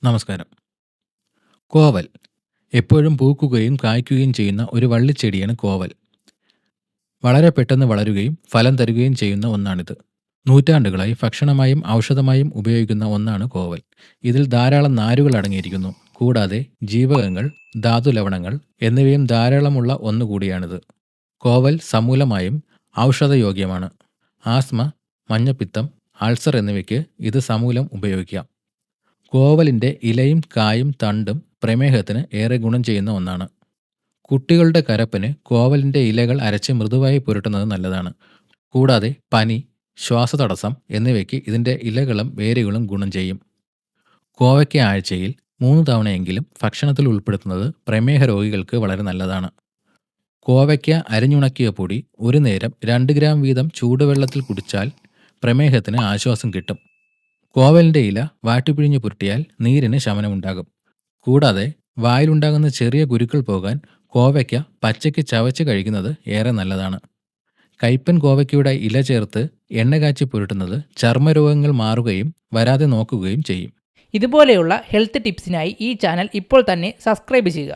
നമസ്കാരം. കോവൽ എപ്പോഴും പൂക്കുകയും കായ്ക്കുകയും ചെയ്യുന്ന ഒരു വള്ളിച്ചെടിയാണ് കോവൽ. വളരെ പെട്ടെന്ന് വളരുകയും ഫലം തരുകയും ചെയ്യുന്ന ഒന്നാണിത്. നൂറ്റാണ്ടുകളായി ഭക്ഷണമായും ഔഷധമായും ഉപയോഗിക്കുന്ന ഒന്നാണ് കോവൽ. ഇതിൽ ധാരാളം നാരുകൾ അടങ്ങിയിരിക്കുന്നു. കൂടാതെ ജീവകങ്ങൾ, ധാതുലവണങ്ങൾ എന്നിവയും ധാരാളമുള്ള ഒന്നുകൂടിയാണിത്. കോവൽ സമൂലമായും ഔഷധയോഗ്യമാണ്. ആസ്മ, മഞ്ഞപ്പിത്തം, അൾസർ എന്നിവയ്ക്ക് ഇത് സമൂലം ഉപയോഗിക്കാം. കോവലിൻ്റെ ഇലയും കായും തണ്ടും പ്രമേഹത്തിന് ഏറെ ഗുണം ചെയ്യുന്ന ഒന്നാണ്. കുട്ടികളുടെ കരപ്പിന് കോവലിൻ്റെ ഇലകൾ അരച്ച് മൃദുവായി പുരട്ടുന്നത് നല്ലതാണ്. കൂടാതെ പനി, ശ്വാസതടസ്സം എന്നിവയ്ക്ക് ഇതിൻ്റെ ഇലകളും വേരുകളും ഗുണം ചെയ്യും. കോവയ്ക്ക ആഴ്ചയിൽ 3 തവണയെങ്കിലും ഭക്ഷണത്തിൽ ഉൾപ്പെടുത്തുന്നത് പ്രമേഹ രോഗികൾക്ക് വളരെ നല്ലതാണ്. കോവയ്ക്ക അരിഞ്ഞുണക്കിയ പൊടി ഒരു നേരം 2 ഗ്രാം വീതം ചൂടുവെള്ളത്തിൽ കുടിച്ചാൽ പ്രമേഹത്തിന് ആശ്വാസം കിട്ടും. കോവലിൻ്റെ ഇല വാട്ടിപ്പിഴിഞ്ഞ് പുരട്ടിയാൽ നീരിന് ശമനമുണ്ടാകും. കൂടാതെ വായിലുണ്ടാകുന്ന ചെറിയ കുരുക്കൾ പോകാൻ കോവയ്ക്ക പച്ചയ്ക്ക് ചവച്ച് കഴിക്കുന്നത് ഏറെ നല്ലതാണ്. കയ്പ്പൻ കോവയ്ക്കയുടെ ഇല ചേർത്ത് എണ്ണ കാച്ചി പുരട്ടുന്നത് ചർമ്മരോഗങ്ങൾ മാറുകയും വരാതെ നോക്കുകയും ചെയ്യും. ഇതുപോലെയുള്ള ഹെൽത്ത് ടിപ്സിനായി ഈ ചാനൽ ഇപ്പോൾ തന്നെ സബ്സ്ക്രൈബ് ചെയ്യുക.